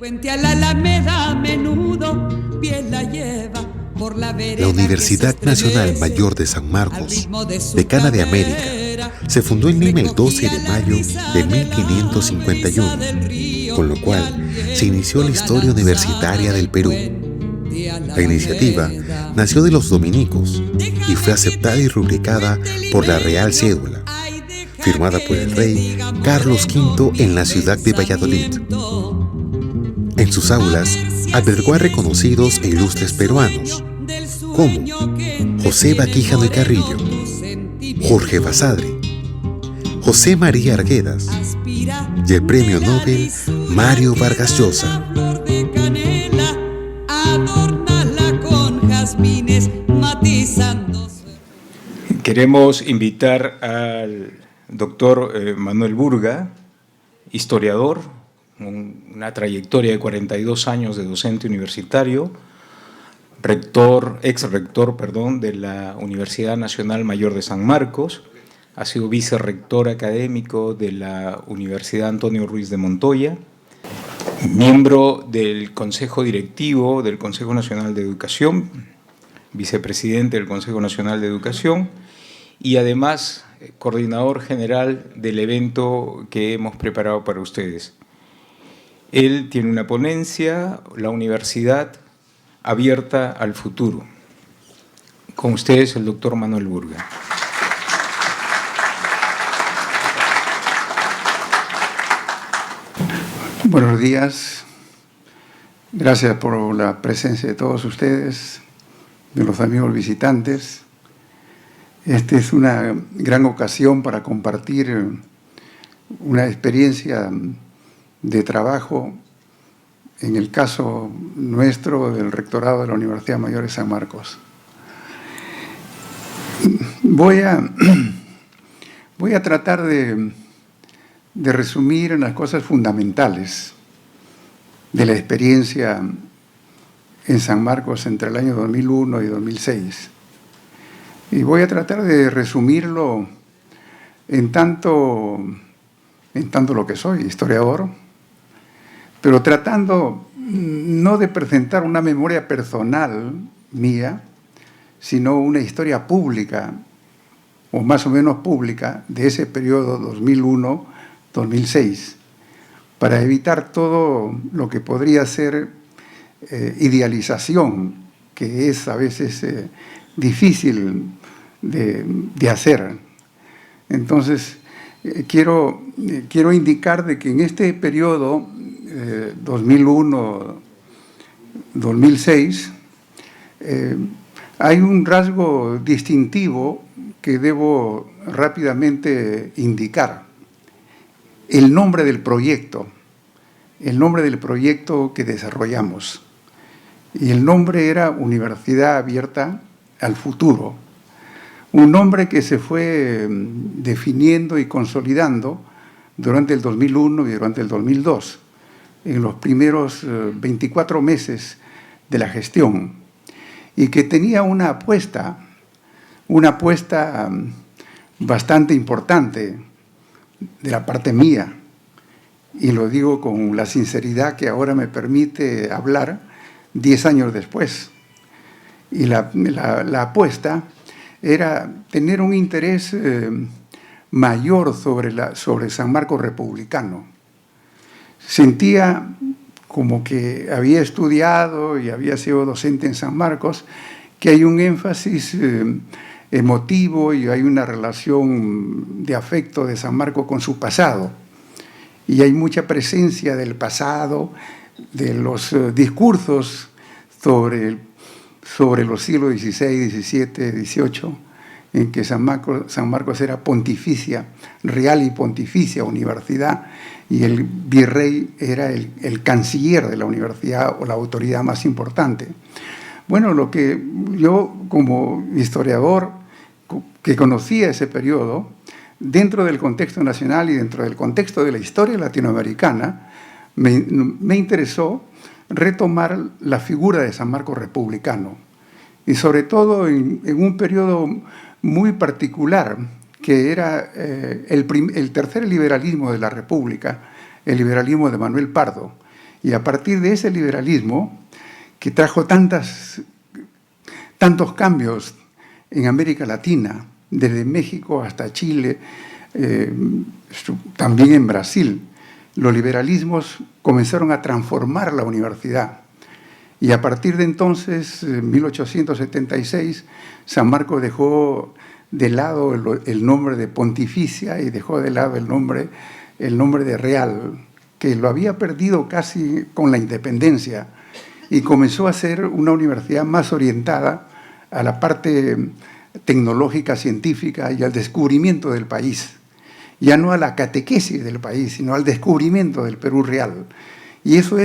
Puente a la Alameda a menudo piel la lleva por la vereda. La Universidad Nacional Mayor de San Marcos, decana de América, se fundó en Lima el 12 de mayo de 1551, con lo cual se inició la historia universitaria del Perú. La iniciativa nació de los dominicos y fue aceptada y rubricada por la Real Cédula, firmada por el rey Carlos V en la ciudad de Valladolid. En sus aulas albergó a reconocidos e ilustres peruanos, como José Baquijano y Carrillo, Jorge Basadre, José María Arguedas y el premio Nobel Mario Vargas Llosa. Queremos invitar al doctor Manuel Burga, historiador, una trayectoria de 42 años de docente universitario, ex rector de la Universidad Nacional Mayor de San Marcos, ha sido vicerrector académico de la Universidad Antonio Ruiz de Montoya, miembro del Consejo Directivo del Consejo Nacional de Educación, vicepresidente del Consejo Nacional de Educación y además coordinador general del evento que hemos preparado para ustedes. Él tiene una ponencia, la Universidad Abierta al Futuro. Con ustedes el doctor Manuel Burga. Buenos días. Gracias por la presencia de todos ustedes, de los amigos visitantes. Esta es una gran ocasión para compartir una experiencia de trabajo, en el caso nuestro del rectorado de la Universidad Mayor de San Marcos. Voy a tratar de resumir las cosas fundamentales de la experiencia en San Marcos entre el año 2001 y 2006. Y voy a tratar de resumirlo en tanto lo que soy, historiador, pero tratando no de presentar una memoria personal mía, sino una historia pública, o más o menos pública, de ese periodo 2001-2006, para evitar todo lo que podría ser idealización, que es a veces difícil de hacer. Entonces, quiero indicar de que en este periodo 2001-2006 hay un rasgo distintivo que debo rápidamente indicar. El nombre del proyecto que desarrollamos. Y el nombre era Universidad Abierta al Futuro. Un nombre que se fue definiendo y consolidando durante el 2001 y durante el 2002, en los primeros 24 meses de la gestión, y que tenía una apuesta bastante importante de la parte mía, y lo digo con la sinceridad que ahora me permite hablar 10 años después. Y la apuesta era tener un interés mayor sobre San Marcos republicano. Sentía como que había estudiado y había sido docente en San Marcos, que hay un énfasis emotivo y hay una relación de afecto de San Marcos con su pasado. Y hay mucha presencia del pasado, de los discursos sobre los siglos XVI, XVII, XVIII, en que San Marcos era pontificia, real y pontificia universidad, y el virrey era el canciller de la universidad o la autoridad más importante. Bueno, lo que yo como historiador que conocía ese periodo, dentro del contexto nacional y dentro del contexto de la historia latinoamericana, me interesó retomar la figura de San Marcos republicano, y sobre todo en un periodo muy particular, que era el tercer liberalismo de la República, el liberalismo de Manuel Pardo, Y a partir de ese liberalismo, que trajo tantos cambios en América Latina, desde México hasta Chile, también en Brasil, los liberalismos comenzaron a transformar la universidad. Y a partir de entonces, en 1876, San Marcos dejó de lado el nombre de pontificia y dejó de lado el nombre de real, que lo había perdido casi con la independencia, y comenzó a ser una universidad más orientada a la parte tecnológica, científica y al descubrimiento del país. Ya no a la catequesis del país, sino al descubrimiento del Perú real. Y eso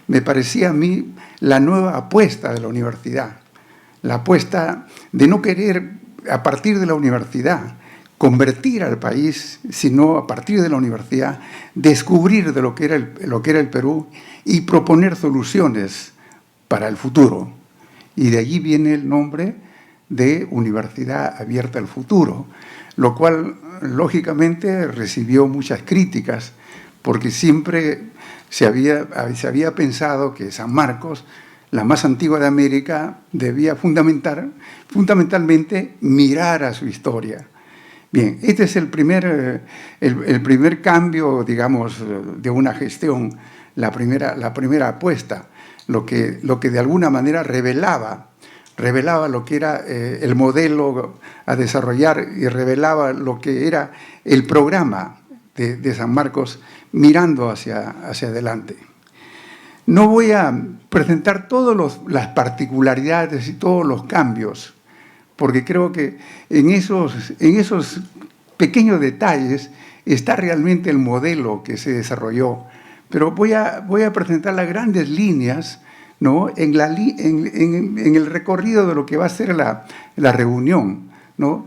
me parecía a mí, la nueva apuesta de la universidad. La apuesta de no querer, a partir de la universidad, convertir al país, sino a partir de la universidad, descubrir de lo que era el Perú y proponer soluciones para el futuro. Y de allí viene el nombre de Universidad Abierta al Futuro, lo cual, lógicamente, recibió muchas críticas, porque siempre se había pensado que San Marcos, la más antigua de América, debía fundamentalmente mirar a su historia. Bien, este es el primer cambio, digamos, de una gestión, la primera apuesta, lo que de alguna manera revelaba lo que era el modelo a desarrollar y revelaba lo que era el programa de San Marcos mirando hacia adelante. No voy a presentar todas las particularidades y todos los cambios, porque creo que en esos pequeños detalles está realmente el modelo que se desarrolló. Pero voy a presentar las grandes líneas, ¿no?, en el recorrido de lo que va a ser la reunión, ¿no?,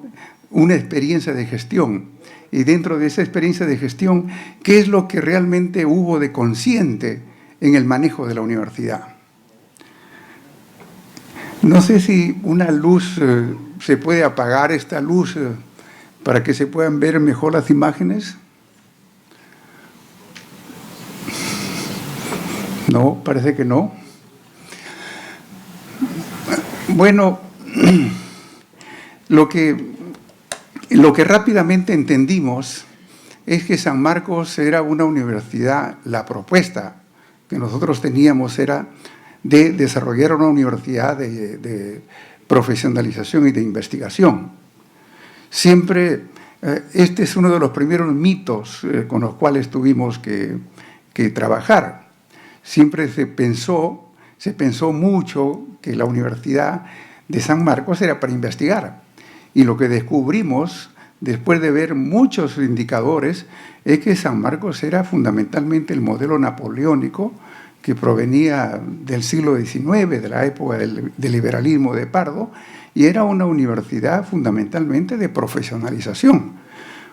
una experiencia de gestión. Y dentro de esa experiencia de gestión, ¿qué es lo que realmente hubo de consciente en el manejo de la universidad? No sé si una luz, se puede apagar esta luz para que se puedan ver mejor las imágenes. No, parece que no. Bueno, lo que rápidamente entendimos es que San Marcos era una universidad. La propuesta que nosotros teníamos era de desarrollar una universidad de profesionalización y de investigación. Siempre, este es uno de los primeros mitos con los cuales tuvimos que trabajar. Siempre se pensó mucho que la Universidad de San Marcos era para investigar. Y lo que descubrimos, después de ver muchos indicadores, es que San Marcos era fundamentalmente el modelo napoleónico que provenía del siglo XIX, de la época del liberalismo de Pardo, y era una universidad fundamentalmente de profesionalización,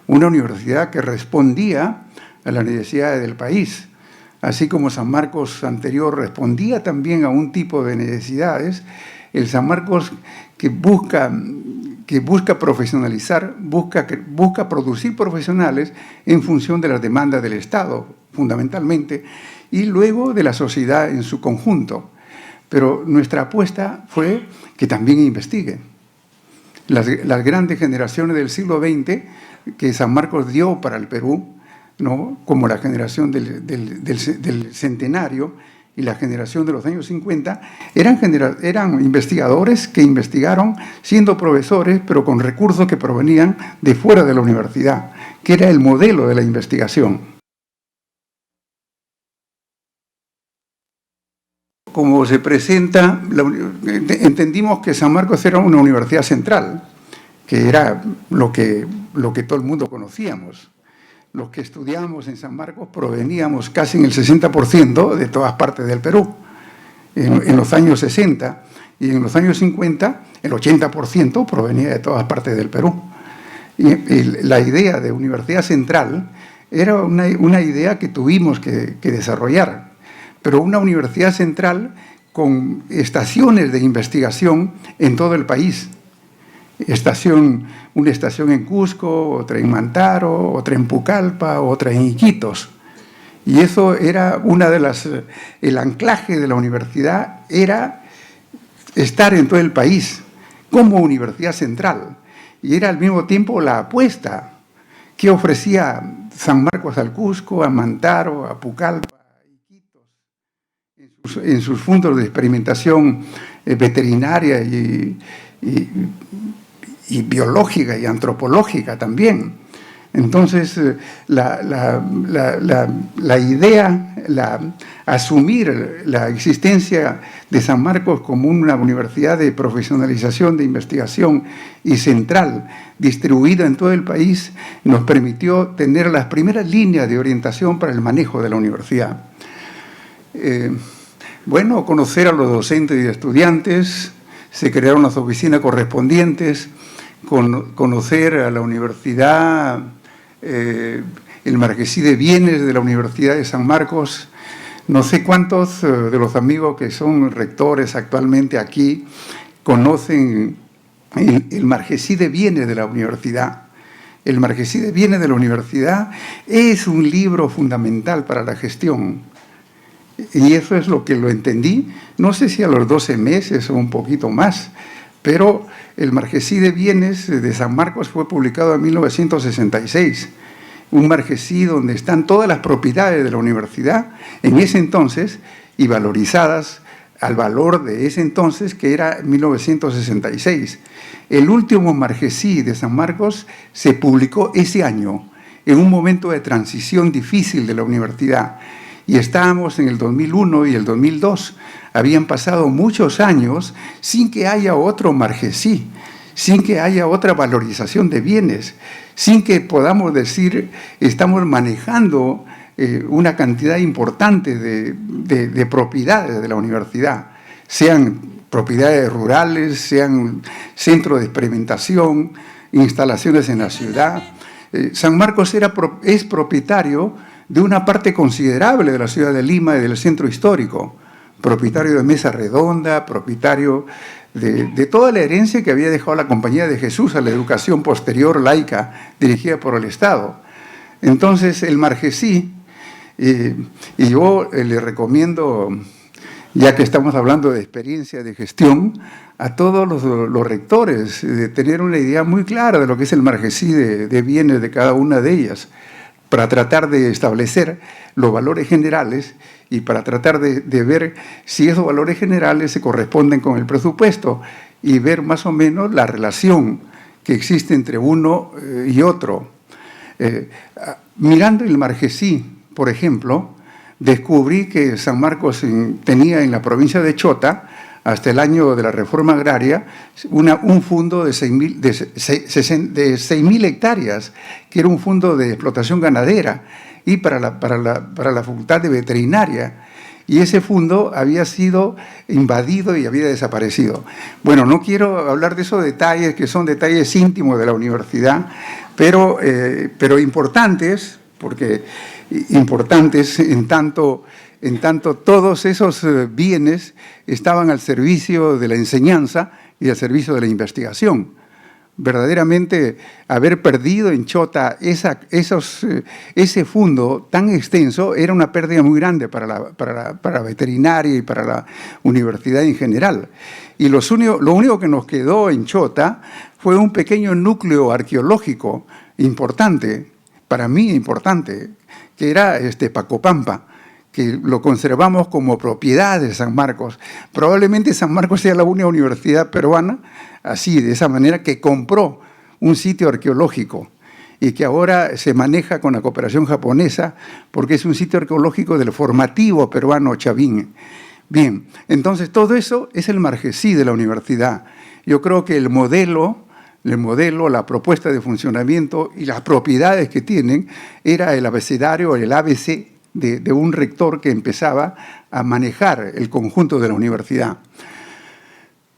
una universidad que respondía a las necesidades del país. Así como San Marcos anterior respondía también a un tipo de necesidades, el San Marcos que busca profesionalizar, busca producir profesionales en función de las demandas del Estado, fundamentalmente, y luego de la sociedad en su conjunto. Pero nuestra apuesta fue que también investigue. Las grandes generaciones del siglo XX que San Marcos dio para el Perú, ¿no?, como la generación del centenario y la generación de los años 50, eran investigadores que investigaron siendo profesores, pero con recursos que provenían de fuera de la universidad, que era el modelo de la investigación. Como se presenta, entendimos que San Marcos era una universidad central, que era lo que todo el mundo conocíamos. Los que estudiábamos en San Marcos proveníamos casi en el 60% de todas partes del Perú. En los años 60 y en los años 50, el 80% provenía de todas partes del Perú. Y la idea de universidad central era una idea que tuvimos que desarrollar, pero una universidad central con estaciones de investigación en todo el país. Una estación en Cusco, otra en Mantaro, otra en Pucallpa, otra en Iquitos. Y eso era una de las... El anclaje de la universidad era estar en todo el país como universidad central. Y era al mismo tiempo la apuesta que ofrecía San Marcos al Cusco, a Mantaro, a Pucallpa, a Iquitos, en sus fondos de experimentación veterinaria y biológica y antropológica también. Entonces, la idea, asumir la existencia de San Marcos como una universidad de profesionalización, de investigación y central, distribuida en todo el país, nos permitió tener las primeras líneas de orientación para el manejo de la universidad. Bueno, conocer a los docentes y estudiantes, se crearon las oficinas correspondientes, conocer a la universidad, el Marquesí de Bienes de la Universidad de San Marcos. No sé cuántos de los amigos que son rectores actualmente aquí conocen el Marquesí de Bienes de la universidad. El Marquesí de Bienes de la universidad es un libro fundamental para la gestión. Y eso es lo que lo entendí, no sé si a los 12 meses o un poquito más, pero el Marquesí de Bienes de San Marcos fue publicado en 1966, un marquesí donde están todas las propiedades de la universidad en ese entonces y valorizadas al valor de ese entonces, que era 1966. El último marquesí de San Marcos se publicó ese año, en un momento de transición difícil de la universidad. Y estábamos en el 2001 y el 2002. Habían pasado muchos años sin que haya otro marquesí, sin que haya otra valorización de bienes, sin que podamos decir estamos manejando una cantidad importante de propiedades de la universidad, sean propiedades rurales, sean centros de experimentación, instalaciones en la ciudad. San Marcos es propietario de una parte considerable de la ciudad de Lima y del centro histórico, propietario de Mesa Redonda, propietario de toda la herencia que había dejado la Compañía de Jesús a la educación posterior laica dirigida por el Estado. Entonces, el marquesí, y yo le recomiendo, ya que estamos hablando de experiencia de gestión, a todos los rectores de tener una idea muy clara de lo que es el marquesí de bienes de cada una de ellas, para tratar de establecer los valores generales y para tratar de ver si esos valores generales se corresponden con el presupuesto y ver más o menos la relación que existe entre uno y otro. Mirando el marquesí, por ejemplo, descubrí que San Marcos tenía en la provincia de Chota, hasta el año de la reforma agraria, un fondo de 6.000 hectáreas, que era un fondo de explotación ganadera, y para la Facultad de Veterinaria. Y ese fondo había sido invadido y había desaparecido. Bueno, no quiero hablar de esos detalles, que son detalles íntimos de la universidad, pero importantes, porque importantes en tanto todos esos bienes estaban al servicio de la enseñanza y al servicio de la investigación. Verdaderamente, haber perdido en Chota ese fondo tan extenso era una pérdida muy grande para la veterinaria y para la universidad en general. Y lo único que nos quedó en Chota fue un pequeño núcleo arqueológico importante, para mí importante, que era Pacopampa, que lo conservamos como propiedad de San Marcos. Probablemente San Marcos sea la única universidad peruana, así, de esa manera, que compró un sitio arqueológico y que ahora se maneja con la cooperación japonesa porque es un sitio arqueológico del formativo peruano Chavín. Bien, entonces todo eso es el marquesí de la universidad. Yo creo que el modelo, la propuesta de funcionamiento y las propiedades que tienen era el abecedario, el ABC, de un rector que empezaba a manejar el conjunto de la universidad.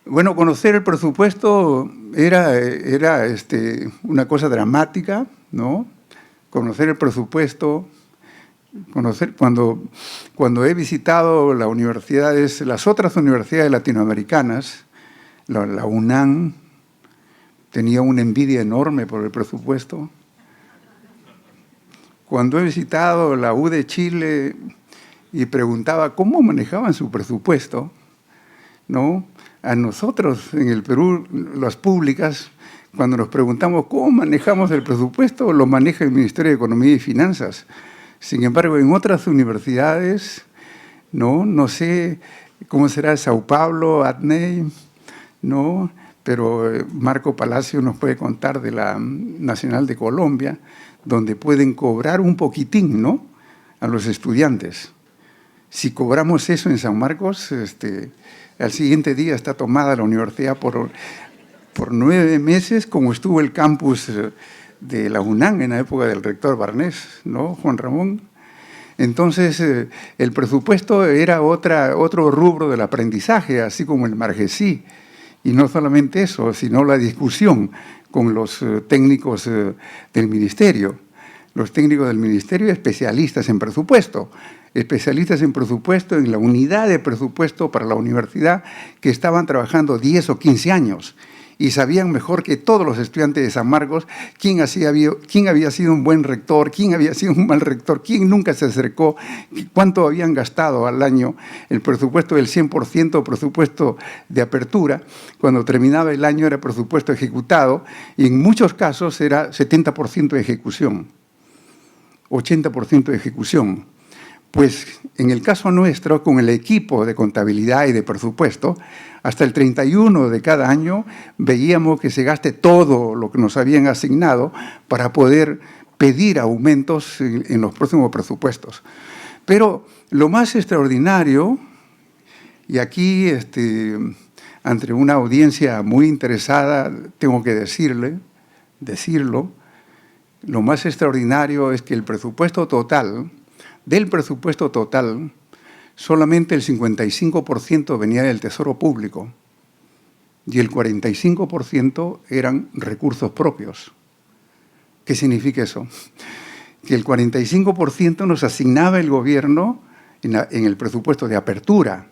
Bueno, conocer el presupuesto era una cosa dramática, ¿no? Conocer el presupuesto, cuando he visitado las otras universidades latinoamericanas, la UNAM tenía una envidia enorme por el presupuesto. cuando he visitado la U de Chile y preguntaba cómo manejaban su presupuesto, ¿no? A nosotros en el Perú, las públicas, cuando nos preguntamos cómo manejamos el presupuesto, lo maneja el Ministerio de Economía y Finanzas. Sin embargo, en otras universidades, no sé cómo será Sao Paulo, ATNEI, ¿no? Pero Marco Palacio nos puede contar de la Nacional de Colombia, donde pueden cobrar un poquitín, ¿no?, a los estudiantes. Si cobramos eso en San Marcos, al siguiente día está tomada la universidad por 9 meses, como estuvo el campus de la UNAM en la época del rector Barnés, ¿no, Juan Ramón? Entonces, el presupuesto era otro rubro del aprendizaje, así como el Margesí. Y no solamente eso, sino la discusión con los técnicos del ministerio. Los técnicos del ministerio especialistas en presupuesto en la unidad de presupuesto para la universidad, que estaban trabajando 10 o 15 años y sabían mejor que todos los estudiantes de San Marcos quién había sido un buen rector, quién había sido un mal rector, quién nunca se acercó, cuánto habían gastado al año. El presupuesto del 100%, presupuesto de apertura, cuando terminaba el año era presupuesto ejecutado y en muchos casos era 70% de ejecución, 80% de ejecución. Pues en el caso nuestro, con el equipo de contabilidad y de presupuesto, hasta el 31 de cada año veíamos que se gaste todo lo que nos habían asignado para poder pedir aumentos en los próximos presupuestos. Pero lo más extraordinario, y aquí ante una audiencia muy interesada tengo que decirlo, lo más extraordinario es que del presupuesto total, solamente el 55% venía del Tesoro Público y el 45% eran recursos propios. ¿Qué significa eso? Que el 45% nos asignaba el gobierno en el presupuesto de apertura,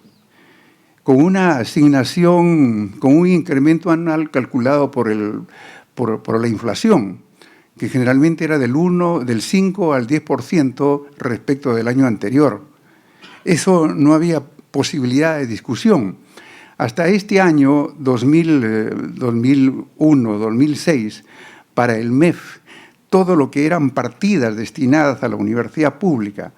con una asignación, con un incremento anual calculado por la inflación, que generalmente era del 5 al 10% respecto del año anterior. Eso no había posibilidad de discusión. Hasta este año, 2001, 2006, para el MEF, todo lo que eran partidas destinadas a la universidad pública,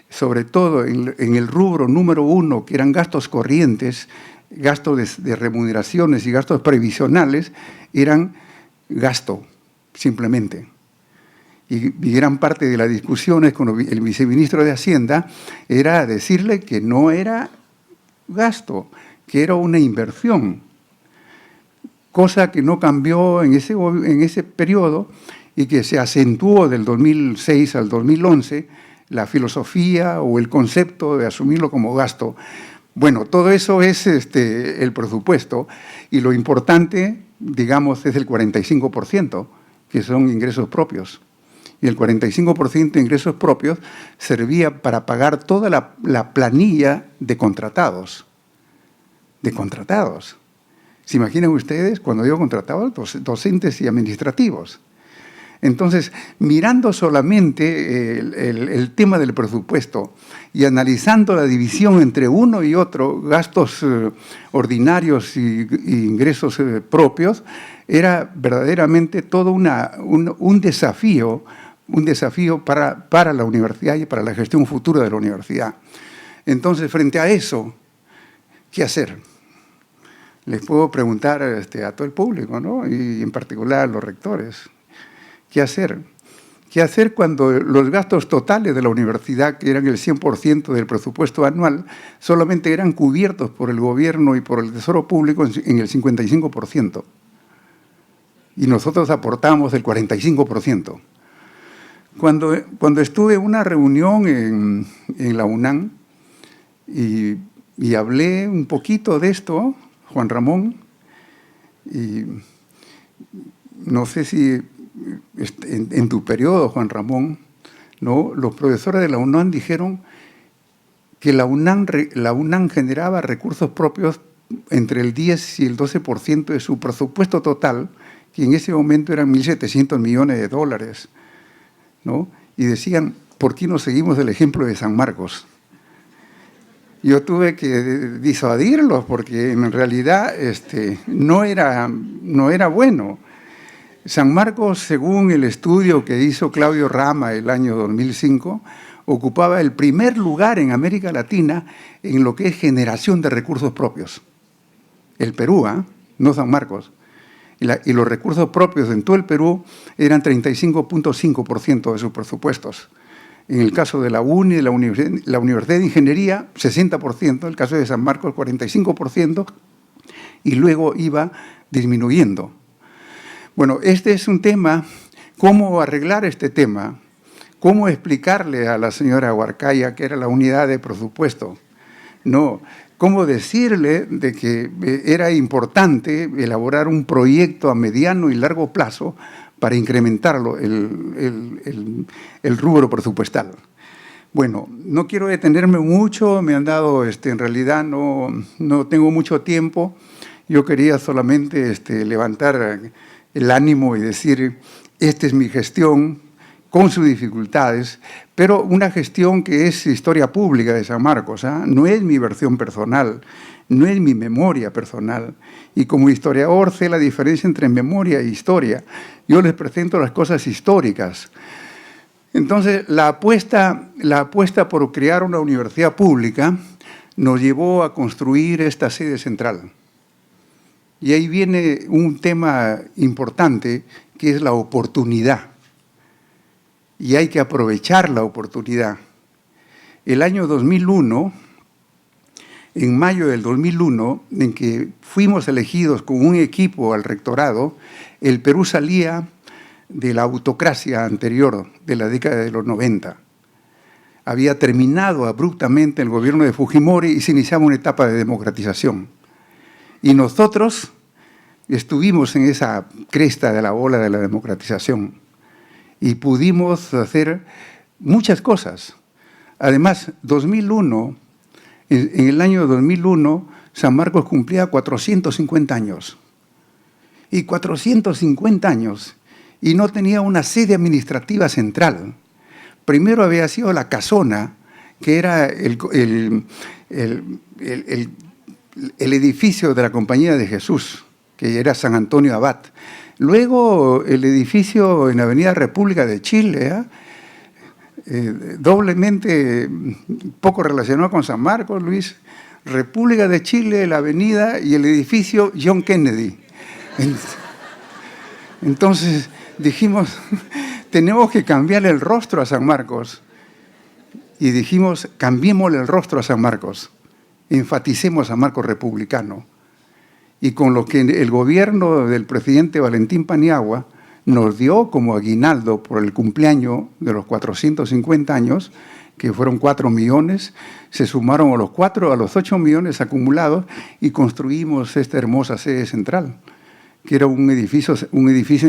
sobre todo en el rubro número 1, que eran gastos corrientes, gastos de remuneraciones y gastos previsionales, eran gasto, simplemente. Y gran parte de las discusiones con el viceministro de Hacienda era decirle que no era gasto, que era una inversión, cosa que no cambió en ese periodo y que se acentuó del 2006 al 2011 la filosofía o el concepto de asumirlo como gasto. Bueno, todo eso es el presupuesto y lo importante, digamos, es el 45%, que son ingresos propios. Y el 45% de ingresos propios servía para pagar toda la planilla de contratados. De contratados. ¿Se imaginan ustedes cuando digo contratados? Docentes y administrativos. Entonces, mirando solamente el tema del presupuesto y analizando la división entre uno y otro, gastos ordinarios y ingresos propios, era verdaderamente todo un desafío para la universidad y para la gestión futura de la universidad. Entonces, frente a eso, ¿qué hacer? Les puedo preguntar a todo el público, ¿no? Y en particular a los rectores. ¿Qué hacer? ¿Qué hacer cuando los gastos totales de la universidad, que eran el 100% del presupuesto anual, solamente eran cubiertos por el gobierno y por el Tesoro Público en el 55%? Y nosotros aportamos el 45%. Cuando estuve en una reunión en la UNAM y hablé un poquito de esto, Juan Ramón, y no sé si en tu periodo, Juan Ramón, ¿no? Los profesores de la UNAM dijeron que la UNAM generaba recursos propios entre el 10 y el 12% de su presupuesto total, que en ese momento eran $1.700 millones, ¿no? y decían, ¿por qué no seguimos el ejemplo de San Marcos? Yo tuve que disuadirlos porque en realidad no era bueno. San Marcos, según el estudio que hizo Claudio Rama el año 2005, ocupaba el primer lugar en América Latina en lo que es generación de recursos propios. El Perú, no San Marcos. Y los recursos propios en todo el Perú eran 35.5% de sus presupuestos. En el caso de la UNI, la Universidad de Ingeniería, 60%, en el caso de San Marcos, 45%, y luego iba disminuyendo. Bueno, este es un tema, ¿cómo arreglar este tema? ¿Cómo explicarle a la señora Huarcaya que era la unidad de presupuesto? No, ¿cómo decirle de que era importante elaborar un proyecto a mediano y largo plazo para incrementarlo, el rubro presupuestal? Bueno, no quiero detenerme mucho, me han dado, en realidad no tengo mucho tiempo. Yo quería solamente levantar el ánimo y decir, esta es mi gestión, con sus dificultades, pero una gestión que es historia pública de San Marcos, no es mi versión personal, no es mi memoria personal. Y como historiador sé la diferencia entre memoria e historia. Yo les presento las cosas históricas. Entonces, la apuesta por crear una universidad pública nos llevó a construir esta sede central. Y ahí viene un tema importante, que es la oportunidad. Y hay que aprovechar la oportunidad. El año 2001, en mayo del 2001, en que fuimos elegidos con un equipo al rectorado, el Perú salía de la autocracia anterior, de la década de los 90. Había terminado abruptamente el gobierno de Fujimori y se iniciaba una etapa de democratización. Y nosotros estuvimos en esa cresta de la ola de la democratización y pudimos hacer muchas cosas. Además, 2001, en el año 2001, San Marcos cumplía 450 años. Y 450 años, y no tenía una sede administrativa central. Primero había sido la Casona, que era el edificio de la Compañía de Jesús, que era San Antonio Abad. Luego el edificio en Avenida República de Chile, doblemente poco relacionado con San Marcos, Luis, República de Chile, la avenida y el edificio John Kennedy. Entonces dijimos, tenemos que cambiarle el rostro a San Marcos. Y dijimos, cambiémosle el rostro a San Marcos, enfaticemos a San Marcos republicano. Y con lo que el gobierno del presidente Valentín Paniagua nos dio como aguinaldo por el cumpleaños de los 450 años, que fueron 4 millones, se sumaron a los 8 millones acumulados y construimos esta hermosa sede central, que era un edificio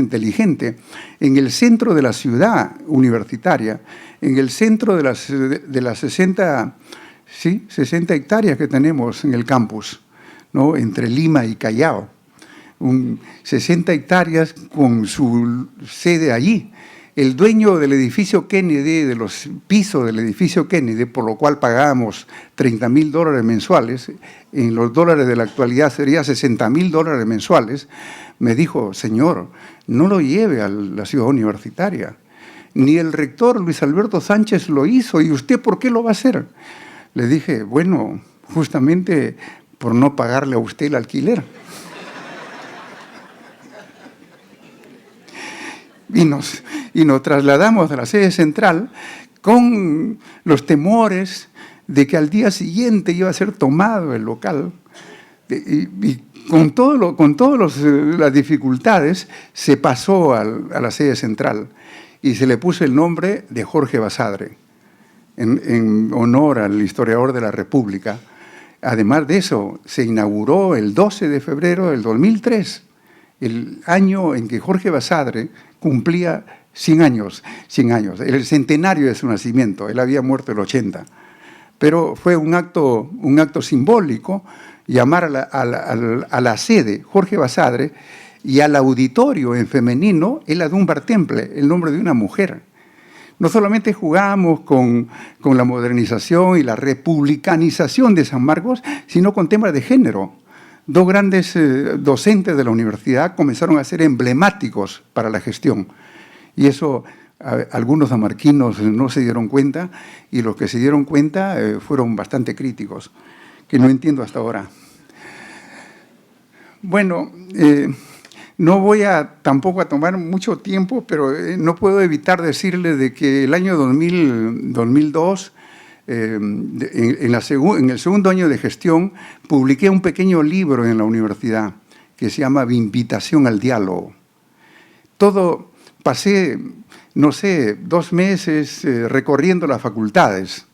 inteligente, en el centro de la ciudad universitaria, en el centro de las 60 hectáreas que tenemos en el campus, ¿no? Entre Lima y Callao. 60 hectáreas con su sede allí. El dueño del edificio Kennedy, de los pisos del edificio Kennedy, por lo cual pagábamos $30,000 mensuales, en los dólares de la actualidad sería $60,000 mensuales, me dijo, señor, no lo lleve a la ciudad universitaria. Ni el rector Luis Alberto Sánchez lo hizo, ¿y usted por qué lo va a hacer? Le dije, bueno, justamente por no pagarle a usted el alquiler. Y nos trasladamos a la sede central con los temores de que al día siguiente iba a ser tomado el local. Y con todas las dificultades se pasó a la sede central y se le puso el nombre de Jorge Basadre, en honor al historiador de la República. Además de eso, se inauguró el 12 de febrero del 2003, el año en que Jorge Basadre cumplía 100 años, el centenario de su nacimiento. Él había muerto el 80. Pero fue un acto simbólico llamar a la sede Jorge Basadre y al auditorio en femenino el Dunbar Temple, el nombre de una mujer. No solamente jugamos con la modernización y la republicanización de San Marcos, sino con temas de género. Dos grandes docentes de la universidad comenzaron a ser emblemáticos para la gestión. Y eso algunos sanmarquinos no se dieron cuenta, y los que se dieron cuenta fueron bastante críticos, que no entiendo hasta ahora. Bueno, no voy tampoco a tomar mucho tiempo, pero no puedo evitar decirles de que el año 2002, en el segundo año de gestión, publiqué un pequeño libro en la universidad que se llama Invitación al Diálogo. Pasé, no sé, 2 meses recorriendo las facultades,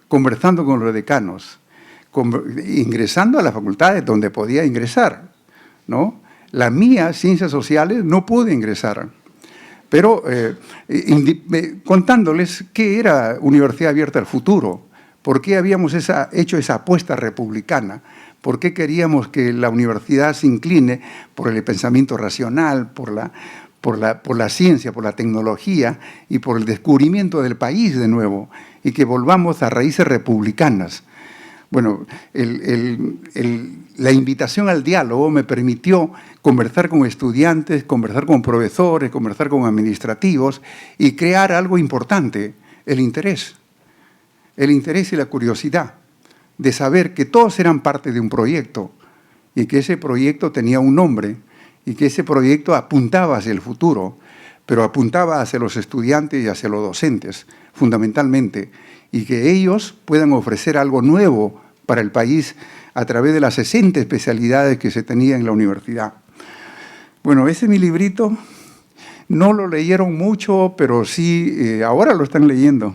conversando con los decanos, ingresando a las facultades donde podía ingresar, ¿no? La mía, Ciencias Sociales, no pude ingresar, pero contándoles qué era Universidad Abierta al Futuro, por qué habíamos hecho esa apuesta republicana, por qué queríamos que la universidad se incline por el pensamiento racional, por la ciencia, por la tecnología y por el descubrimiento del país de nuevo, y que volvamos a raíces republicanas. Bueno, la invitación al diálogo me permitió conversar con estudiantes, conversar con profesores, conversar con administrativos y crear algo importante, el interés y la curiosidad de saber que todos eran parte de un proyecto y que ese proyecto tenía un nombre y que ese proyecto apuntaba hacia el futuro, pero apuntaba hacia los estudiantes y hacia los docentes, fundamentalmente, y que ellos puedan ofrecer algo nuevo para el país a través de las 60 especialidades que se tenían en la universidad. Bueno, ese es mi librito. No lo leyeron mucho, pero sí, ahora lo están leyendo.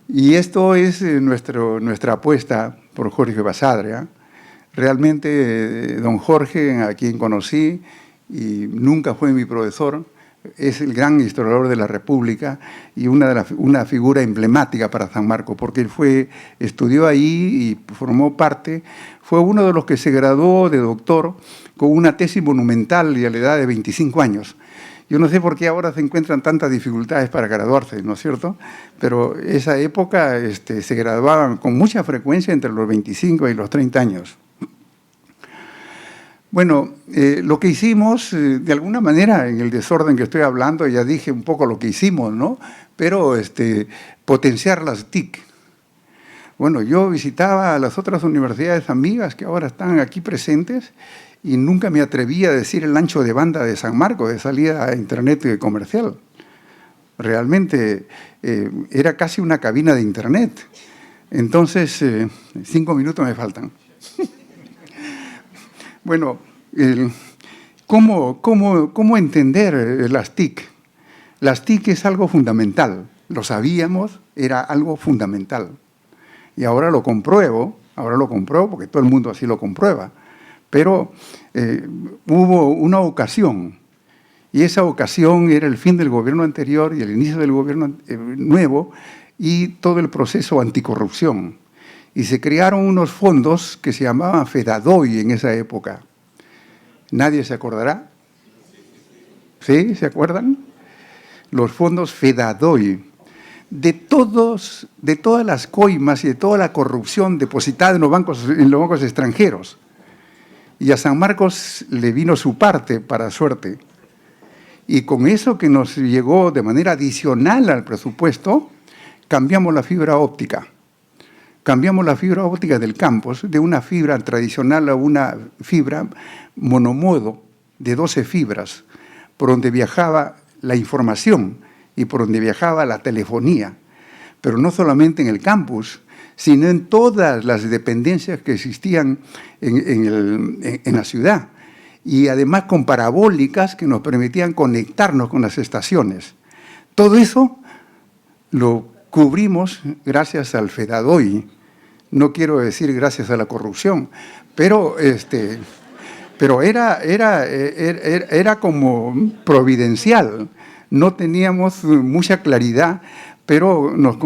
Y esto es nuestra apuesta por Jorge Basadre. Realmente, don Jorge, a quien conocí, y nunca fue mi profesor, es el gran historiador de la República y una figura emblemática para San Marcos, porque él estudió ahí y formó parte, fue uno de los que se graduó de doctor con una tesis monumental y a la edad de 25 años. Yo no sé por qué ahora se encuentran tantas dificultades para graduarse, ¿no es cierto? Pero esa época se graduaban con mucha frecuencia entre los 25 y los 30 años. Bueno, lo que hicimos, de alguna manera, en el desorden que estoy hablando, ya dije un poco lo que hicimos, ¿no? Pero potenciar las TIC. Bueno, yo visitaba a las otras universidades amigas que ahora están aquí presentes y nunca me atrevía a decir el ancho de banda de San Marcos, de salida a internet comercial. Realmente era casi una cabina de internet. Entonces, 5 minutos me faltan. Bueno, ¿cómo entender las TIC? Las TIC es algo fundamental. Lo sabíamos, era algo fundamental. Y ahora lo compruebo porque todo el mundo así lo comprueba. Pero hubo una ocasión, y esa ocasión era el fin del gobierno anterior y el inicio del gobierno nuevo y todo el proceso anticorrupción. Y se crearon unos fondos que se llamaban FEDADOI en esa época. ¿Nadie se acordará? ¿Sí? ¿Se acuerdan? Los fondos FEDADOI. De todas las coimas y de toda la corrupción depositada en los bancos extranjeros. Y a San Marcos le vino su parte, para suerte. Y con eso que nos llegó de manera adicional al presupuesto, cambiamos la fibra óptica. Cambiamos la fibra óptica del campus de una fibra tradicional a una fibra monomodo de 12 fibras, por donde viajaba la información y por donde viajaba la telefonía. Pero no solamente en el campus, sino en todas las dependencias que existían en la ciudad. Y además con parabólicas que nos permitían conectarnos con las estaciones. Todo eso lo cubrimos gracias al FEDADOI. No quiero decir gracias a la corrupción, pero era como providencial. No teníamos mucha claridad, pero nos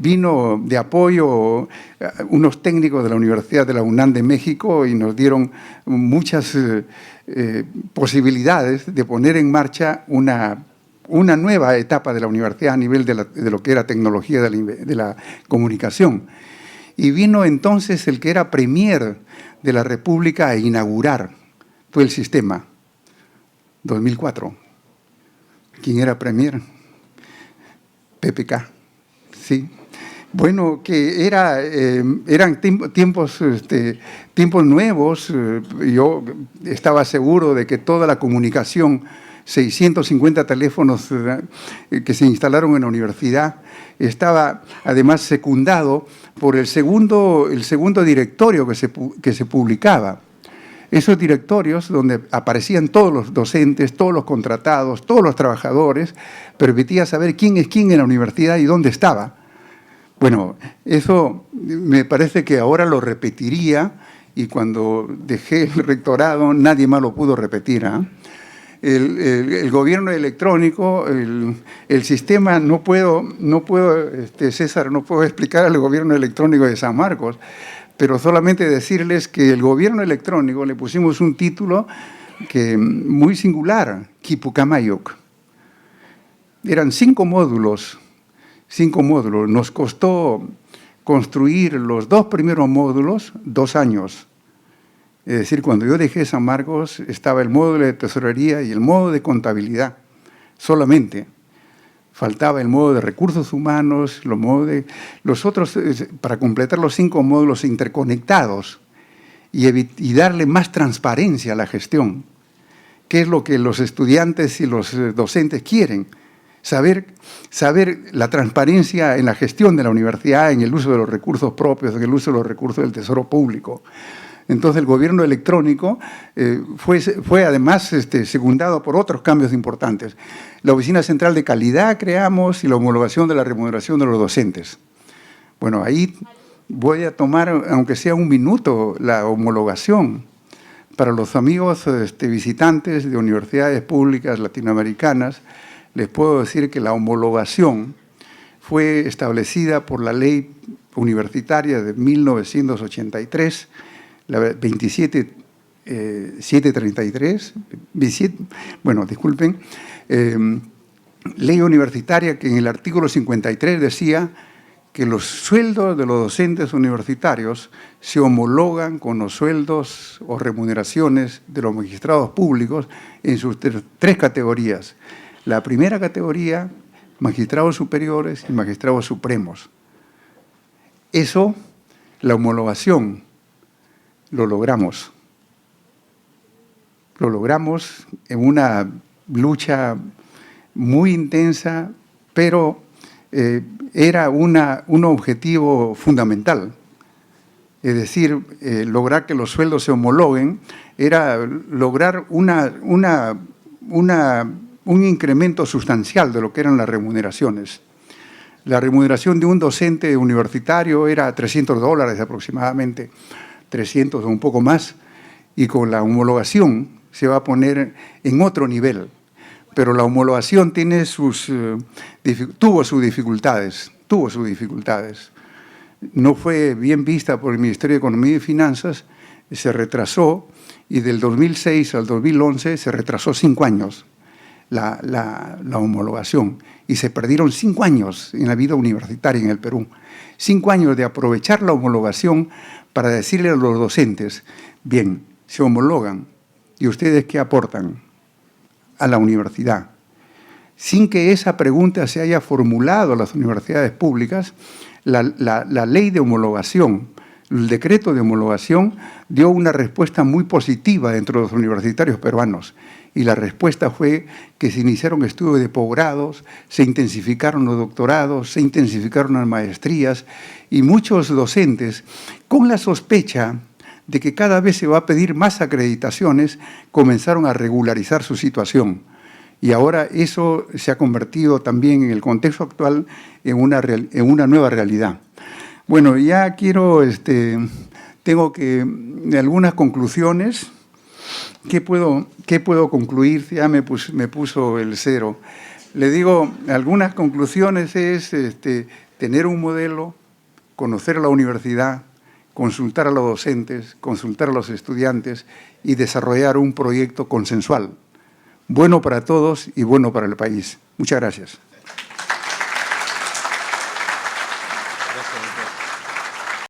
vino de apoyo unos técnicos de la Universidad de la UNAM de México y nos dieron muchas posibilidades de poner en marcha una una nueva etapa de la universidad a nivel de lo que era tecnología de la comunicación. Y vino entonces el que era premier de la República a inaugurar todo el sistema, 2004. ¿Quién era premier? PPK, sí. Bueno, que eran tiempos nuevos. Yo estaba seguro de que toda la comunicación, 650 teléfonos que se instalaron en la universidad, estaba además secundado por el segundo directorio que se publicaba. Esos directorios donde aparecían todos los docentes, todos los contratados, todos los trabajadores, permitía saber quién es quién en la universidad y dónde estaba. Bueno, eso me parece que ahora lo repetiría, y cuando dejé el rectorado nadie más lo pudo repetir, ¿eh? El gobierno electrónico, el sistema, no puedo, César, no puedo explicar al gobierno electrónico de San Marcos, pero solamente decirles que el gobierno electrónico le pusimos un título muy singular, Quipucamayuc. Eran 5 módulos. Nos costó construir los 2 primeros módulos 2 años. Es decir, cuando yo dejé San Marcos estaba el módulo de tesorería y el módulo de contabilidad solamente. Faltaba el módulo de recursos humanos, los otros, para completar los 5 módulos interconectados y darle más transparencia a la gestión, que es lo que los estudiantes y los docentes quieren. Saber la transparencia en la gestión de la universidad, en el uso de los recursos propios, en el uso de los recursos del tesoro público. Entonces el gobierno electrónico fue además secundado por otros cambios importantes. La Oficina Central de Calidad creamos y la homologación de la remuneración de los docentes. Bueno, ahí voy a tomar, aunque sea un minuto, la homologación. Para los amigos visitantes de universidades públicas latinoamericanas, les puedo decir que la homologación fue establecida por la ley universitaria de 1983, la 27733, bueno, disculpen, ley universitaria que en el artículo 53 decía que los sueldos de los docentes universitarios se homologan con los sueldos o remuneraciones de los magistrados públicos en sus 3 categorías. La primera categoría, magistrados superiores y magistrados supremos. Eso, la homologación, lo logramos. Lo logramos en una lucha muy intensa, pero era un objetivo fundamental. Es decir, lograr que los sueldos se homologuen era lograr un incremento sustancial de lo que eran las remuneraciones. La remuneración de un docente universitario era $300 aproximadamente, 300 o un poco más, y con la homologación se va a poner en otro nivel. Pero la homologación tuvo sus dificultades. No fue bien vista por el Ministerio de Economía y Finanzas, se retrasó, y del 2006 al 2011 se retrasó 5 años la homologación, y se perdieron 5 años en la vida universitaria en el Perú. 5 años de aprovechar la homologación para decirle a los docentes, bien, se homologan, ¿y ustedes qué aportan a la universidad? Sin que esa pregunta se haya formulado a las universidades públicas, la ley de homologación, el decreto de homologación, dio una respuesta muy positiva dentro de los universitarios peruanos. Y la respuesta fue que se iniciaron estudios de posgrados, se intensificaron los doctorados, se intensificaron las maestrías, y muchos docentes, con la sospecha de que cada vez se va a pedir más acreditaciones, comenzaron a regularizar su situación. Y ahora eso se ha convertido también en el contexto actual en una nueva realidad. Bueno, ya tengo algunas conclusiones. ¿Qué puedo concluir? Ya me puso el 0. Le digo, algunas conclusiones es tener un modelo, conocer a la universidad, consultar a los docentes, consultar a los estudiantes y desarrollar un proyecto consensual, bueno para todos y bueno para el país. Muchas gracias. Gracias.